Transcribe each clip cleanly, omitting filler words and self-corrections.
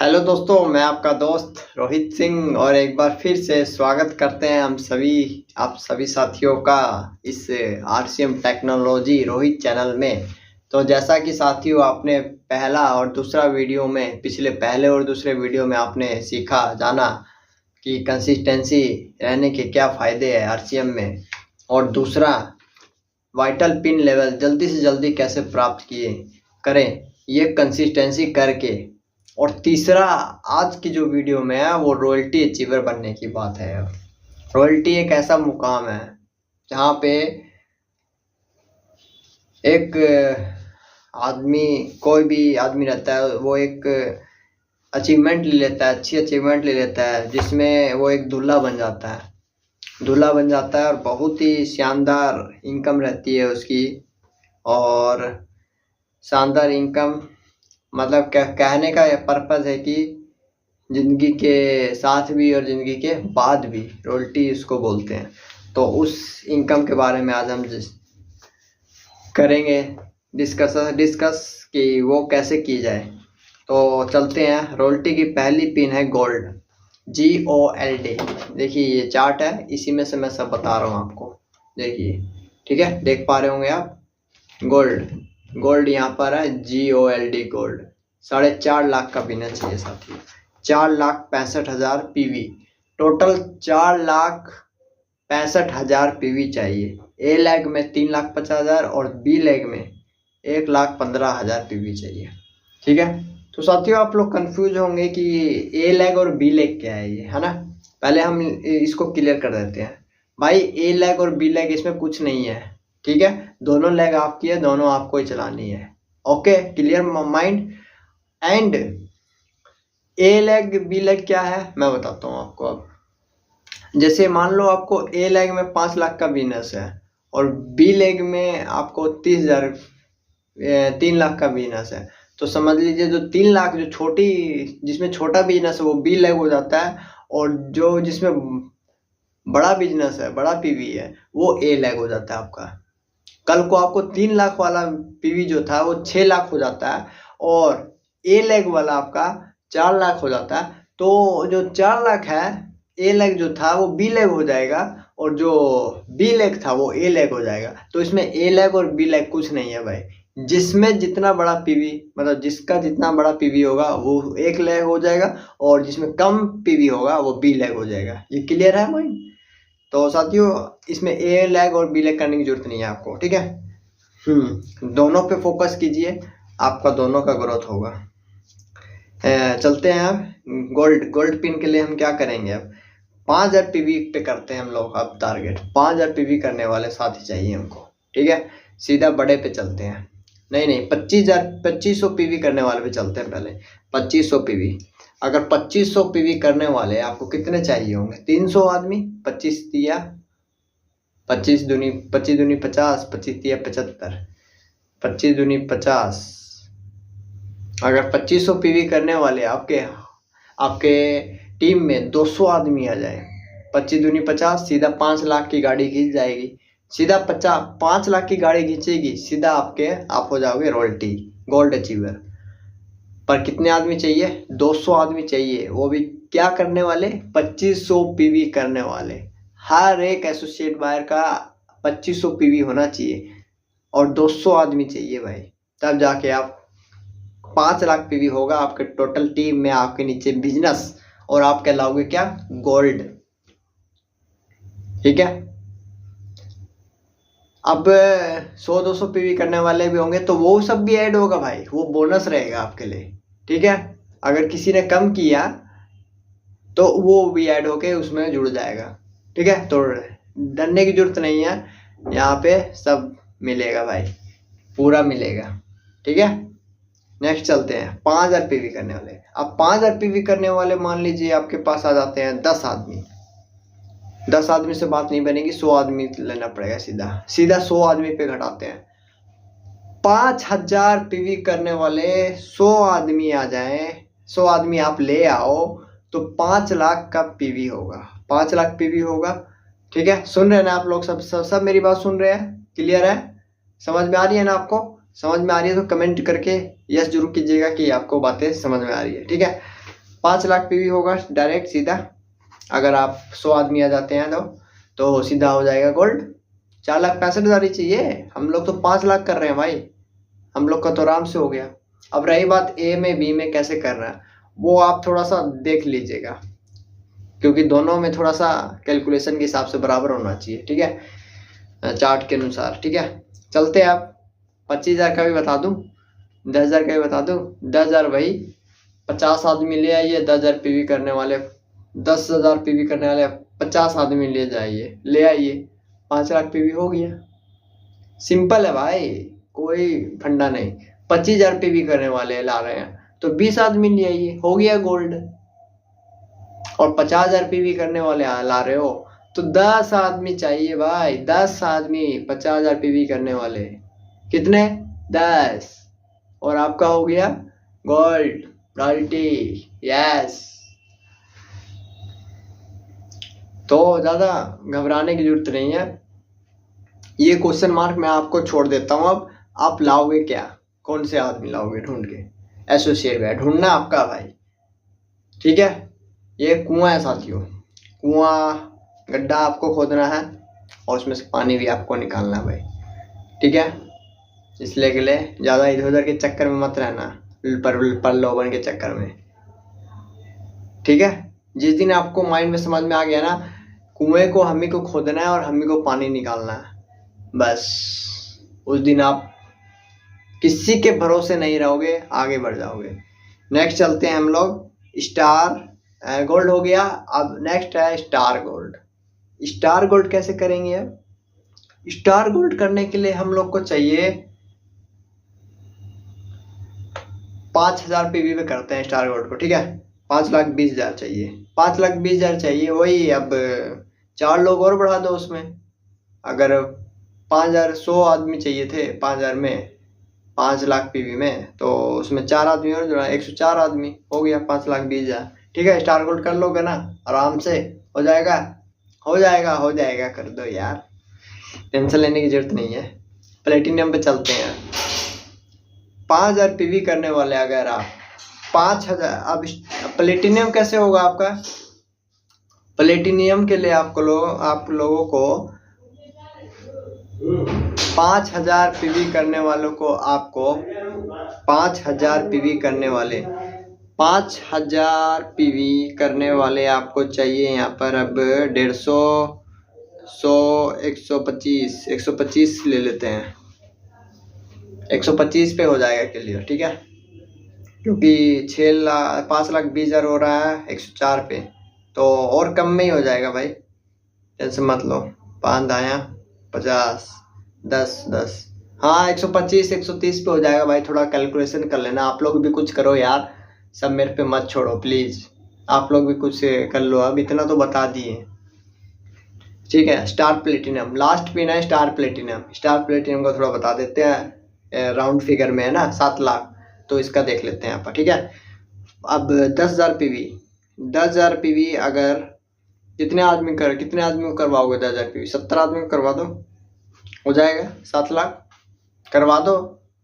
Hello दोस्तों, मैं आपका दोस्त रोहित सिंह और एक बार फिर से स्वागत करते हैं आप सभी साथियों का इस आरसीएम टेक्नोलॉजी रोहित चैनल में। तो जैसा कि साथियों आपने पहले और दूसरे वीडियो में आपने सीखा जाना कि कंसिस्टेंसी रहने के क्या फ़ायदे हैं आरसीएम में, और दूसरा वाइटल पिन लेवल जल्दी से जल्दी कैसे प्राप्त करें ये कंसिस्टेंसी करके, और तीसरा आज की जो वीडियो में है वो रॉयल्टी अचीवर बनने की बात है। रॉयल्टी एक ऐसा मुकाम है जहाँ पे एक आदमी, कोई भी आदमी रहता है, वो एक अचीवमेंट ले लेता है, अच्छी अचीवमेंट ले लेता है, जिसमें वो एक दूल्हा बन जाता है और बहुत ही शानदार इनकम रहती है उसकी। और शानदार इनकम मतलब कहने का पर्पज़ है कि ज़िंदगी के साथ भी और ज़िंदगी के बाद भी रॉयल्टी इसको बोलते हैं। तो उस इनकम के बारे में आज हम करेंगे डिस्कस कि वो कैसे की जाए। तो चलते हैं। रॉयल्टी की पहली पिन है गोल्ड, GOLD। देखिए ये चार्ट है, इसी में से मैं सब बता रहा हूँ आपको। देखिए, ठीक है, देख पा रहे होंगे आप। गोल्ड यहाँ पर है, GOLD गोल्ड। 4.5 लाख का बिना चाहिए साथी, 4,65,000 PV टोटल, 4,65,000 PV चाहिए। ए लेग में 3,50,000 और बी लेग में 1,15,000 PV चाहिए। ठीक है, तो साथियों आप लोग कंफ्यूज होंगे कि ए लेग और बी लेग क्या है, ये है ना। पहले हम इसको क्लियर कर देते हैं भाई। ए लेग और बी लेग इसमें कुछ नहीं है, ठीक है। दोनों लेग आपकी है, दोनों आपको ही चलानी है। Okay, clear mind. And A leg B leg क्या है मैं बताता हूँ आपको। अब जैसे मान लो आपको ए लेग में 5 लाख का बिजनेस है और बी लेग में आपको 3 लाख का बिजनेस है, तो समझ लीजिए जो 3 लाख जिसमें छोटा बिजनेस है वो बी लेग हो जाता है, और जो जिसमें बड़ा बिजनेस है, बड़ा पीवी है, वो ए लेग हो जाता है आपका। कल को आपको 3 लाख वाला पीवी जो था वो 6 लाख हो जाता है, और ए लेग वाला आपका 4 लाख हो जाता है। तो जो 4 लाख है, ए लेग जो था वो बी लेग हो जाएगा, और जो बी लेग था वो ए लेग हो जाएगा। तो इसमें ए लेग और बी लेग कुछ नहीं है भाई। जिसमें जितना बड़ा पीवी, मतलब जिसका जितना बड़ा पीवी होगा वो एक लेग हो जाएगा, और जिसमें कम पीवी होगा वो बी लेग हो जाएगा। ये क्लियर है भाई। तो साथियों इसमें ए लेग और बी लेग करने की जरूरत नहीं है आपको, ठीक है। दोनों पे फोकस कीजिए, आपका दोनों का ग्रोथ होगा। चलते हैं अब गोल्ड पिन के लिए हम क्या करेंगे। अब 5,000 PV पे करते हैं हम लोग। अब टारगेट 5,000 PV करने वाले साथी चाहिए हमको, ठीक है। सीधा बड़े पे चलते हैं। नहीं 25,000 PV करने वाले पे चलते हैं पहले। 2500 PV। अगर 2500 PV करने वाले आपको कितने चाहिए होंगे? 300 आदमी। 25 दिया 25 दूनी 50, 25 दिया 75, 25 दूनी 50। अगर 2500 PV करने वाले आपके टीम में 200 आदमी आ जाए, 25 दूनी 50, सीधा 5 लाख की गाड़ी खींच जाएगी। सीधा 5 लाख की गाड़ी खींचेगी, सीधा आप हो जाओगे रॉयल्टी गोल्ड अचीवर। पर कितने आदमी चाहिए? 200 आदमी चाहिए। वो भी क्या करने वाले? 2500 PV करने वाले। हर एक एसोसिएट बायर का 2500 PV होना चाहिए, और 200 आदमी चाहिए भाई। तब जाके आप 5 लाख PV होगा आपके टोटल टीम में, आपके नीचे बिजनेस, और आप कहलाओगे क्या? गोल्ड। ठीक है। अब 100-200 PV करने वाले भी होंगे तो वो सब भी ऐड होगा भाई, वो बोनस रहेगा आपके लिए, ठीक है। अगर किसी ने कम किया तो वो भी ऐड होके उसमें जुड़ जाएगा, ठीक है। तो डरने की जरूरत नहीं है, यहाँ पे सब मिलेगा भाई, पूरा मिलेगा, ठीक है। नेक्स्ट चलते हैं 5,000 PV करने वाले। अब 5,000 PV करने वाले मान लीजिए आपके पास आ जाते हैं 10 आदमी। 10 आदमी से बात नहीं बनेगी, 100 आदमी लेना पड़ेगा। सीधा 100 आदमी पे घटाते हैं। 5,000 PV करने वाले 100 आदमी आ जाए, 100 आदमी आप ले आओ तो 5 लाख का PV होगा। 5 लाख PV होगा, ठीक है। सुन रहे हैं ना आप लोग? सब मेरी बात सुन रहे हैं? क्लियर है? समझ में आ रही है ना आपको? समझ में आ रही है तो कमेंट करके यस जरूर कीजिएगा कि आपको बातें समझ में आ रही है, ठीक है। 5 लाख पीवी होगा डायरेक्ट सीधा। अगर आप 100 आदमी आ जाते हैं तो सीधा हो जाएगा गोल्ड। 4,65,000 ही चाहिए, हम लोग तो 5 लाख कर रहे हैं भाई, हम लोग का तो आराम से हो गया। अब रही बात ए में बी में कैसे करना है, वो आप थोड़ा सा देख लीजिएगा, क्योंकि दोनों में थोड़ा सा कैलकुलेशन के हिसाब से बराबर होना चाहिए, ठीक है, चार्ट के अनुसार, ठीक है। चलते हैं आप 25,000 का भी बता दूं, 10,000 का भी बता दूं। 10,000 भाई 50 आदमी ले आइए, 10,000 पीवी करने वाले, 10,000 पीवी करने वाले 50 आदमी ले आइए, 5 लाख पीवी हो गया। सिंपल है भाई, कोई फंडा नहीं। 25,000 पीवी करने वाले ला रहे हैं तो 20 आदमी ले आइए, हो गया गोल्ड। और 50,000 पीवी करने वाले ला रहे हो तो 10 आदमी चाहिए भाई, 10 आदमी 50,000 पीवी करने वाले, कितने? 10, और आपका हो गया गोल्ड रॉयल्टी। यस, तो ज्यादा घबराने की जरूरत नहीं है। ये क्वेश्चन मार्क मैं आपको छोड़ देता हूं। अब आप लाओगे क्या, कौन से आदमी लाओगे ढूंढ के? एसोसिएट है ढूंढना आपका भाई, ठीक है। ये कुआं है साथियों, कुआं गड्ढा आपको खोदना है और उसमें से पानी भी आपको निकालना है भाई, ठीक है। इसलिए के लिए ज्यादा इधर उधर के चक्कर में मत रहना, प्रलोभन के चक्कर में, ठीक है। जिस दिन आपको माइंड में समझ में आ गया ना, कुएं को हम ही को खोदना है और हम ही को पानी निकालना है, बस उस दिन आप किसी के भरोसे नहीं रहोगे, आगे बढ़ जाओगे। नेक्स्ट चलते हैं हम लोग, स्टार गोल्ड हो गया। अब नेक्स्ट है स्टार गोल्ड। स्टार गोल्ड कैसे करेंगे? अब स्टार गोल्ड करने के लिए हम लोग को चाहिए 5,000 पीवी पे करते हैं स्टार गोल्ड को, ठीक है। 5,20,000 चाहिए, 5,20,000 चाहिए। वही अब 4 लोग और बढ़ा दो उसमें। अगर 5,000 100 आदमी चाहिए थे 5,000 में, 5 लाख पीवी में, तो उसमें 4 आदमी और जोड़ा, 104 आदमी हो गया 5,20,000, ठीक है। स्टार गोल्ड कर लोगे ना, आराम से हो जाएगा, हो जाएगा, हो जाएगा, कर दो यार, टेंशन लेने की जरूरत नहीं है। प्लेटिनियम पे चलते हैं। 5,000 पीवी करने वाले अगर आप 5,000, अब प्लेटिनियम कैसे होगा आपका? प्लेटिनियम के लिए आप लोगों को 5,000 पीवी करने वालों को, आपको 5,000 पीवी करने वाले, 5,000 पीवी करने वाले आपको चाहिए यहाँ पर। अब 150, 100, 125, 125 ले लेते हैं, 125 पे हो जाएगा क्लियर, ठीक है। क्योंकि 5,20,000 हो रहा है 104 पे, तो और कम में ही हो जाएगा भाई, टेंशन मत लो। 5 दाया 50, 10, हाँ 125, 130 पे हो जाएगा भाई। थोड़ा कैलकुलेशन कर लेना, आप लोग भी कुछ करो यार, सब मेरे पे मत छोड़ो प्लीज, आप लोग भी कुछ कर लो। अब इतना तो बता दिए, ठीक है। स्टार प्लेटिनम लास्ट पिन है, स्टार प्लेटिनम। स्टार प्लेटिनम को थोड़ा बता देते हैं, राउंड फिगर में है ना 7 लाख, तो इसका देख लेते हैं आप, ठीक है। अब 10,000 पीवी, 10,000 पीवी अगर कितने आदमी को करवाओगे? 10,000 पीवी 70 आदमी को करवा दो, हो जाएगा 7 लाख। करवा दो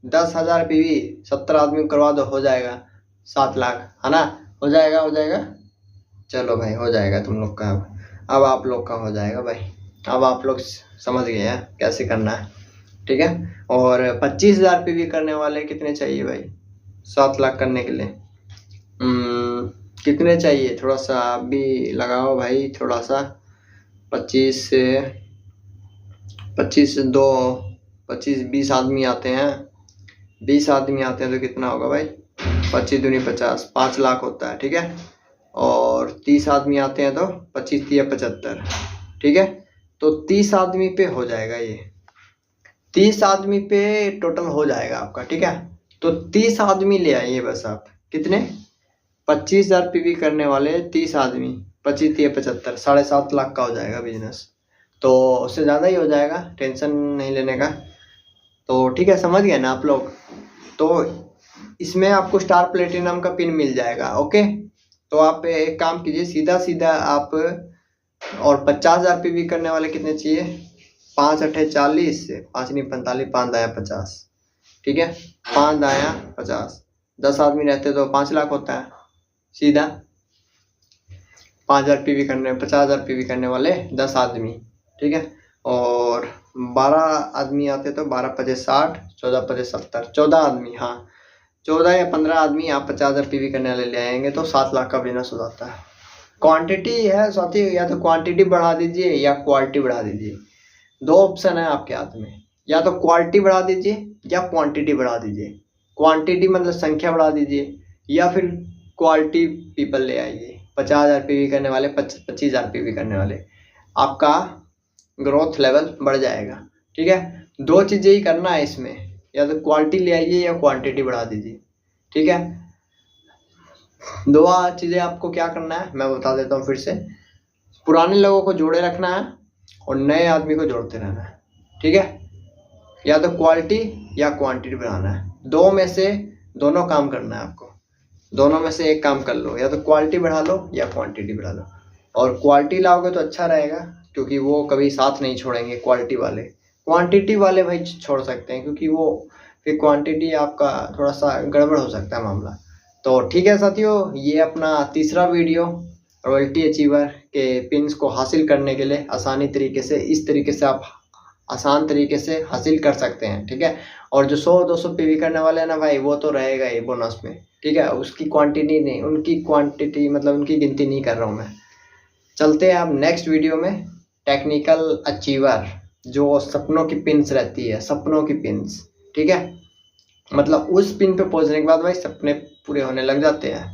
10,000 पीवी 70 आदमी को करवा दो, हो जाएगा 7 लाख, है ना। हो जाएगा, चलो भाई हो जाएगा तुम लोग का। अब आप लोग का हो जाएगा भाई, अब आप लोग समझ गए हैं कैसे करना है, ठीक है। और 25,000 पीवी करने वाले कितने चाहिए भाई 7 लाख करने के लिए? कितने चाहिए? थोड़ा सा भी लगाओ भाई, थोड़ा सा। 25 से 20 आदमी आते हैं, 20 आदमी आते हैं तो कितना होगा भाई? 25 दूनी 50, 5 लाख होता है, ठीक है। और 30 आदमी आते हैं तो 25 तिया 75, ठीक है। तो 30 आदमी पे हो जाएगा, ये 30 आदमी पे टोटल हो जाएगा आपका, ठीक है। तो 30 आदमी ले आइए बस आप। कितने? 25,000 पीवी करने वाले 30 आदमी, 25 तिया 75, 7.5 लाख का हो जाएगा बिजनेस। तो उससे ज़्यादा ही हो जाएगा, टेंशन नहीं लेने का। तो ठीक है, समझ गए ना आप लोग? तो इसमें आपको स्टार प्लेटिनम का पिन मिल जाएगा, ओके। तो आप एक काम कीजिए, सीधा आप, और 50,000 पीवी करने वाले कितने चाहिए? 5 अट्ठे 40, 5 नहीं 45, 5 दाया 50, ठीक है। 5 दाया 50, 10 आदमी रहते तो 5 लाख होता है, सीधा 5000 पीवी करने 50,000 पीवी करने वाले 10 आदमी, ठीक है। और 12 आदमी आते तो 12 पचे 60, 14 पचे 70, 14 आदमी, हाँ 14 या 15 आदमी आप 50,000 पीवी करने वाले ले आएंगे तो 7 लाख का बिजनेस हो जाता है। क्वांटिटी है साथी, या तो क्वांटिटी बढ़ा दीजिए या क्वालिटी बढ़ा दीजिए। 2 ऑप्शन है आपके हाथ में, या तो क्वालिटी बढ़ा दीजिए या क्वांटिटी बढ़ा दीजिए। क्वांटिटी मतलब संख्या बढ़ा दीजिए, या फिर क्वालिटी पीपल ले आइए। 50,000 पीवी करने वाले 25,000 पीवी करने वाले, आपका ग्रोथ लेवल बढ़ जाएगा, ठीक है। 2 चीज़ें ही करना है इसमें, या तो क्वालिटी ले आइए या क्वांटिटी बढ़ा दीजिए, ठीक है। 2 चीज़ें आपको क्या करना है मैं बता देता हूँ फिर से। पुराने लोगों को जोड़े रखना है और नए आदमी को जोड़ते रहना है, ठीक है। या तो क्वालिटी या क्वांटिटी बढ़ाना है, 2 में से दोनों काम करना है आपको। दोनों में से एक काम कर लो, या तो क्वालिटी बढ़ा लो या क्वांटिटी बढ़ा लो। और क्वालिटी लाओगे तो अच्छा रहेगा, क्योंकि वो कभी साथ नहीं छोड़ेंगे क्वालिटी वाले। क्वांटिटी वाले भाई छोड़ सकते हैं, क्योंकि वो फिर क्वांटिटी आपका थोड़ा सा गड़बड़ हो सकता है मामला। तो ठीक है साथियों, ये अपना तीसरा वीडियो रॉयल्टी अचीवर के पिन्स को हासिल करने के लिए आसानी तरीके से, इस तरीके से आप आसान तरीके से हासिल कर सकते हैं, ठीक है। और जो 100-200 पीवी करने वाले हैं ना भाई, वो तो रहेगा ही बोनस में, ठीक है। उसकी क्वांटिटी नहीं, उनकी क्वांटिटी मतलब उनकी गिनती नहीं कर रहा हूँ मैं। चलते हैं अब नेक्स्ट वीडियो में। टेक्निकल अचीवर, जो सपनों की पिन्स रहती है, सपनों की पिन्स, ठीक है। मतलब उस पिन पे पहुंचने के बाद भाई सपने पूरे होने लग जाते हैं,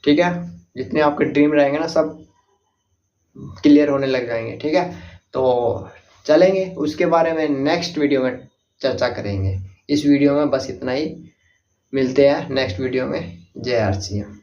ठीक है। जितने आपके ड्रीम रहेंगे ना, सब क्लियर होने लग जाएंगे, ठीक है। तो चलेंगे उसके बारे में नेक्स्ट वीडियो में चर्चा करेंगे। इस वीडियो में बस इतना ही, मिलते हैं नेक्स्ट वीडियो में। जय आरसीएम।